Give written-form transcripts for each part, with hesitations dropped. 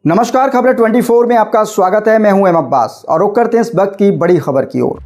नमस्कार, खबरें 24 में आपका स्वागत है। मैं हूं एम अब्बास और रुक करते हैं इस वक्त की बड़ी खबर की ओर।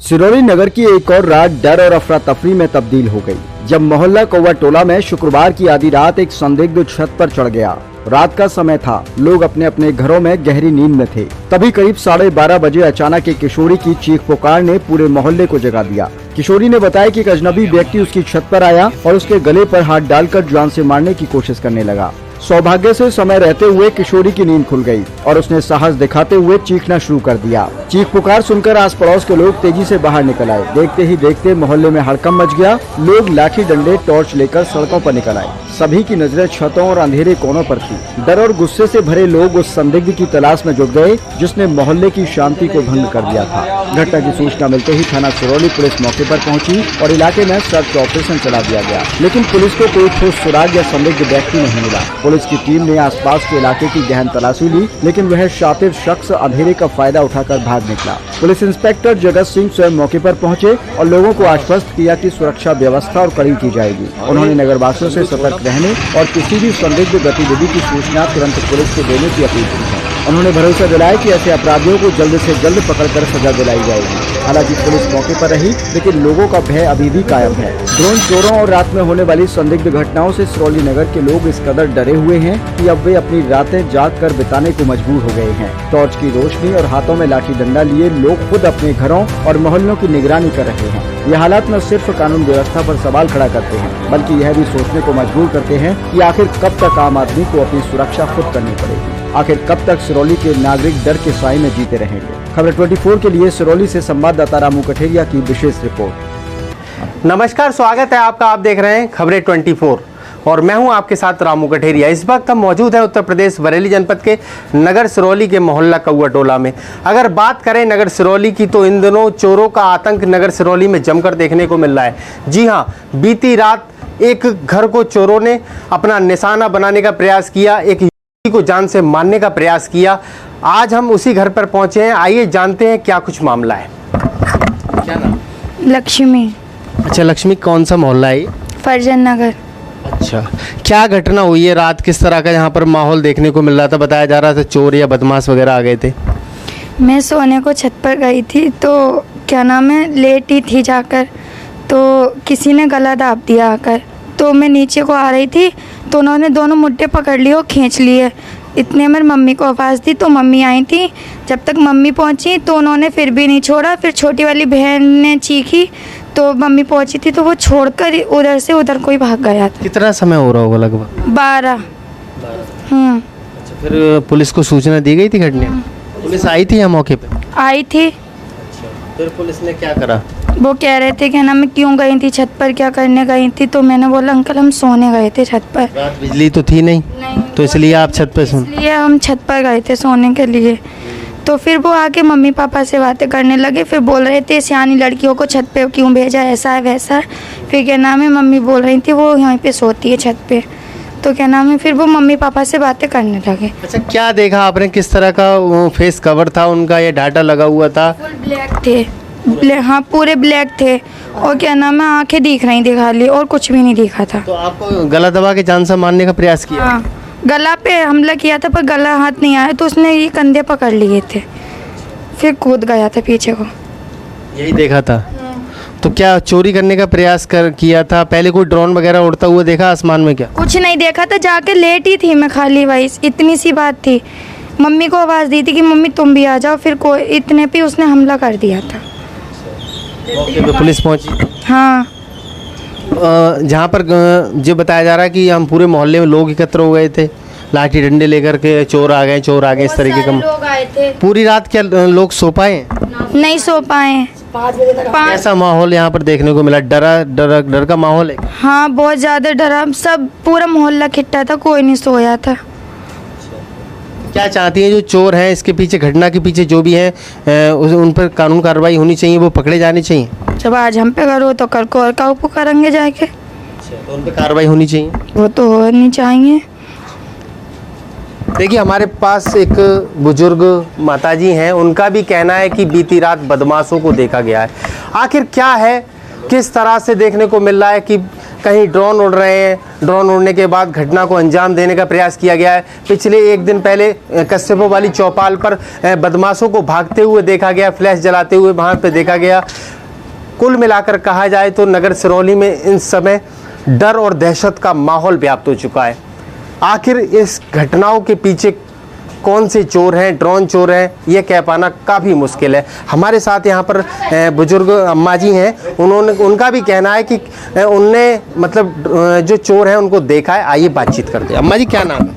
सिरोली नगर की एक और रात डर और अफरा तफरी में तब्दील हो गई जब मोहल्ला कौवा टोला में शुक्रवार की आधी रात एक संदिग्ध छत पर चढ़ गया। रात का समय था, लोग अपने अपने घरों में गहरी नींद में थे। तभी करीब 12:30 बजे अचानक एक किशोरी की चीख पुकार ने पूरे मोहल्ले को जगा दिया। किशोरी ने बताया कि एक अजनबी व्यक्ति उसकी छत पर आया और उसके गले पर हाथ डालकर जान से मारने की कोशिश करने लगा। सौभाग्य से समय रहते हुए किशोरी की नींद खुल गई और उसने साहस दिखाते हुए चीखना शुरू कर दिया। चीख पुकार सुनकर आस पड़ोस के लोग तेजी से बाहर निकल आए। देखते ही देखते मोहल्ले में हड़कंप मच गया। लोग लाठी डंडे टॉर्च लेकर सड़कों पर निकल आए। सभी की नजरें छतों और अंधेरे कोनों पर थी। डर और गुस्से से भरे लोग उस संदिग्ध की तलाश में जुट गए जिसने मोहल्ले की शांति को भंग कर दिया था। घटना की सूचना मिलते ही थाना सिरोली पुलिस मौके पर पहुंची और इलाके में सर्च ऑपरेशन चला दिया गया, लेकिन पुलिस को कोई ठोस सुराग या संदिग्ध व्यक्ति नहीं मिला। पुलिस की टीम ने आसपास के इलाके की गहन तलाशी ली, लेकिन वह शातिर शख्स अंधेरे का फायदा उठाकर भाग निकला। पुलिस इंस्पेक्टर जगत सिंह स्वयं मौके पर पहुंचे और लोगों को आश्वस्त किया कि सुरक्षा व्यवस्था और कड़ी की जाएगी। उन्होंने नगरवासियों से सतर्क रहने और किसी भी संदिग्ध गतिविधि की सूचना तुरंत पुलिस को देने की अपील की है। उन्होंने भरोसा दिलाया कि ऐसे अपराधियों को जल्द से जल्द पकड़कर सजा दिलाई जाएगी। हालांकि पुलिस मौके पर रही, लेकिन लोगों का भय अभी भी कायम है। ड्रोन चोरों और रात में होने वाली संदिग्ध घटनाओं से सिरोली नगर के लोग इस कदर डरे हुए हैं कि अब वे अपनी रातें जाग कर बिताने को मजबूर हो गए हैं। टॉर्च की रोशनी और हाथों में लाठी डंडा लिए लोग खुद अपने घरों और मोहल्लों की निगरानी कर रहे हैं। ये हालात न सिर्फ कानून व्यवस्था पर सवाल खड़ा करते हैं, बल्कि यह भी सोचने को मजबूर करते हैं कि आखिर कब तक आम आदमी को अपनी सुरक्षा खुद करनी पड़ेगी। आखिर कब तक सिरोली के नागरिक डर के साए में जीते रहेंगे। खबर 24 के लिए सिरोली से संवाददाता रामू कठेरिया की विशेष रिपोर्ट। नमस्कार, स्वागत है आपका। आप देख रहे हैं खबरें 24 और मैं हूं आपके साथ रामू कठेरिया। इस वक्त हम मौजूद हैं उत्तर प्रदेश बरेली जनपद के नगर सिरोली के मोहल्ला कौवा टोला में। अगर बात करें नगर सिरोली की तो इन दिनों चोरों का आतंक नगर सिरोली में जमकर देखने को मिल रहा है। जी हां, बीती रात एक घर को चोरों ने अपना निशाना बनाने का प्रयास किया, एक युवती को जान से मारने का प्रयास किया। आज हम उसी घर पर पहुंचे हैं। आइए जानते हैं क्या कुछ मामला है। क्या नाम? लक्ष्मी। अच्छा लक्ष्मी, कौन सा मोहल्ला है? फरजन नगर। अच्छा, क्या घटना हुई है रात? किस तरह का यहाँ पर माहौल देखने को मिल रहा था? बताया जा रहा था चोर या बदमाश वगैरह आ गए थे। मैं सोने को छत पर गई थी तो क्या नाम है, लेट ही थी जाकर, तो किसी ने गला दाब दिया आकर। तो मैं नीचे को आ रही थी तो उन्होंने दोनों मुट्ठे पकड़ लिए और खींच लिए। इतने में मम्मी को आवाज़ दी तो मम्मी आई थी। जब तक मम्मी पहुंची तो उन्होंने फिर भी नहीं छोड़ा। फिर छोटी वाली बहन ने चीखी तो मम्मी पहुंची थी तो वो छोड़कर उधर से उधर कोई भाग गया था। कितना समय हो रहा होगा? लगभग 12। अच्छा, फिर पुलिस को सूचना दी गई थी घटने में? पुलिस आई थी यहाँ मौके पे? आई थी। अच्छा, फिर पुलिस ने क्या करा? वो कह रहे थे कि ना मैं क्यों गई थी छत पर, क्या करने गई थी। तो मैंने बोला अंकल हम सोने गए थे छत पर। रात बिजली तो थी नहीं? तो इसलिए आप छत पर सोने? इसलिए हम छत पर गए थे सोने के लिए। तो फिर वो आके मम्मी पापा से बातें करने लगे। फिर बोल रहे थे सियानी लड़कियों को छत पे क्यों भेजा, ऐसा है वैसा है। फिर क्या नाम है, मम्मी बोल रही थी वो यहीं पे सोती है छत पे। तो क्या नाम है, फिर वो मम्मी पापा से बातें करने लगे। अच्छा, क्या देखा आपने? किस तरह का वो फेस कवर था उनका या डाटा लगा हुआ था? फुल ब्लैक थे। हाँ, पूरे ब्लैक थे। और क्या नाम है, आंखें दिख रही थी खाली, और कुछ भी नहीं दिखा था। तो आपको गला दबा के जान से मारने का प्रयास किया? हाँ, गला पे हमला किया था पर गला हाथ नहीं आया तो उसने ये कंधे पकड़ लिए थे, फिर कूद गया था पीछे को। यही देखा था? तो क्या चोरी करने का प्रयास किया था? पहले कोई ड्रोन वगैरह उड़ता हुआ देखा आसमान में? क्या कुछ नहीं देखा था, जाके लेट ही थी मैं खाली, भाई इतनी सी बात थी। मम्मी को आवाज़ दी थी कि मम्मी तुम भी आ जाओ, फिर कोई इतने पे उसने हमला कर दिया था। मौके पे पुलिस पहुंची? हाँ। जहाँ पर जो बताया जा रहा है कि हम पूरे मोहल्ले में लोग एकत्र हो गए थे, लाठी डंडे लेकर के चोर आ गए इस तरीके का लोग आए थे। पूरी रात क्या लोग सो पाए? नहीं सो पाए। 5 बजे तक। कैसा माहौल यहाँ पर देखने को मिला? डर का माहौल है? हाँ, बहुत ज़्यादा डरा। सब पूरा मोहल्ला खिट्टा था, कोई नहीं सोया था। क्या चाहती हैं जो चोर हैं इसके पीछे, घटना के पीछे जो भी हैं, उन पर कानून कार्रवाई होनी चाहिए, वो पकड़े जाने चाहिए? जब आज हम पे करो तो कल को और काबू करेंगे जाके। तो उन पर कार्रवाई होनी चाहिए? वो तो होनी चाहिए। देखिए, हमारे पास एक बुजुर्ग माताजी हैं, उनका भी कहना है कि बीती रात बदमाशों को देखा गया है। आखिर क्या है, किस तरह से देखने को मिल रहा है कि कहीं ड्रोन उड़ रहे हैं, ड्रोन उड़ने के बाद घटना को अंजाम देने का प्रयास किया गया है। पिछले एक दिन पहले कस्बों वाली चौपाल पर बदमाशों को भागते हुए देखा गया, फ्लैश जलाते हुए वहाँ पे देखा गया। कुल मिलाकर कहा जाए तो नगर सिरौली में इन समय डर और दहशत का माहौल व्याप्त हो चुका है। आखिर इस घटनाओं के पीछे कौन से चोर हैं, ड्रोन चोर हैं, ये कह पाना काफ़ी मुश्किल है। हमारे साथ यहाँ पर बुजुर्ग अम्मा जी हैं, उनका भी कहना है कि उनने मतलब जो चोर हैं उनको देखा है। आइए बातचीत करते हैं। अम्मा जी क्या नाम है?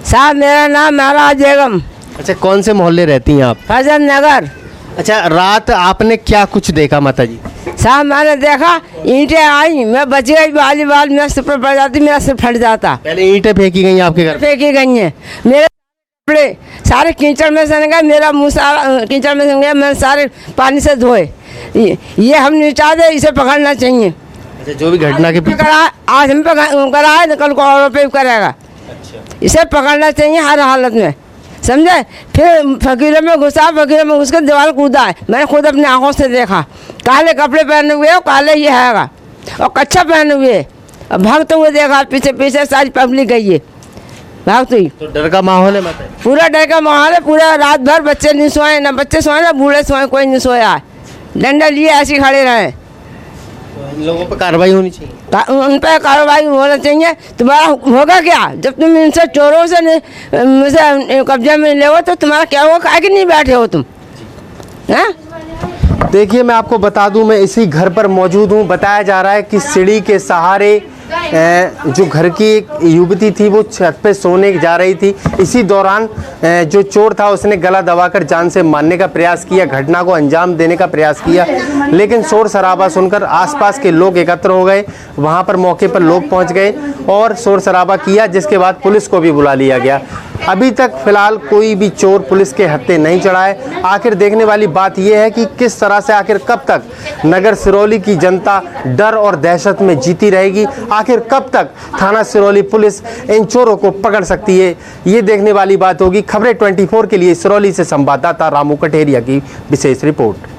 साहब मेरा नाम महाराज बेगम। अच्छा, कौन से मोहल्ले रहती हैं आप? फजल नगर। अच्छा, रात आपने क्या कुछ देखा माता जी? साहब मैंने देखा ईंटें आई, मैं बच गई, वॉलीबॉल मेरा सिर पर पड़ जाती, मेरा सिर फट जाता। पहले ईंटें फेंकी गई आपके घर? फेंकी गई हैं, मेरे कपड़े सारे कीचड़ में सन गए, मेरा मुँह सारा कीचड़ में सन गया, मैंने सारे पानी से धोए। ये हम निपटा दे, इसे पकड़ना चाहिए। अच्छा, जो भी घटना के पीछे आज हम करा है, कल को और पे करेगा। इसे पकड़ना चाहिए हर हालत में, समझे। फिर फकीरों में घुसा, फकीरों में घुस कर दीवार कूदा है, मैंने खुद अपनी आंखों से देखा। काले कपड़े पहने हुए और काले ये हैगा और कच्छा पहने हुए, भागते हुए देखा, पीछे पीछे सारी पब्लिक गई है भागते ही। तो डर का माहौल है माता? पूरा डर का माहौल है, पूरा रात भर बच्चे नहीं सोए, ना बच्चे सोए ना बूढ़े सोए, कोई नहीं सोया है। डंडा लिए ऐसे खड़े रहे। तो इन लोगों पर कार्रवाई होनी चाहिए, उन पर कार्रवाई होना चाहिए। तुम्हारा होगा क्या जब तुम इनसे चोरों से मुझे कब्जे में ले तो तुम्हारा क्या होगा? काहे कि नहीं बैठे हो तुम? हैं? देखिए, मैं आपको बता दूं, मैं इसी घर पर मौजूद हूं। बताया जा रहा है कि सीढ़ी के सहारे जो घर की एक युवती थी वो छत पे सोने जा रही थी। इसी दौरान जो चोर था उसने गला दबाकर जान से मारने का प्रयास किया, घटना को अंजाम देने का प्रयास किया। लेकिन शोर शराबा सुनकर आसपास के लोग एकत्र हो गए, वहाँ पर मौके पर लोग पहुँच गए और शोर शराबा किया, जिसके बाद पुलिस को भी बुला लिया गया। अभी तक फिलहाल कोई भी चोर पुलिस के हत्थे नहीं चढ़ा है। आखिर देखने वाली बात यह है कि किस तरह से आखिर कब तक नगर सिरौली की जनता डर और दहशत में जीती रहेगी, आखिर कब तक थाना सिरौली पुलिस इन चोरों को पकड़ सकती है, ये देखने वाली बात होगी। खबरें 24 के लिए सिरौली से संवाददाता रामू कठेरिया की विशेष रिपोर्ट।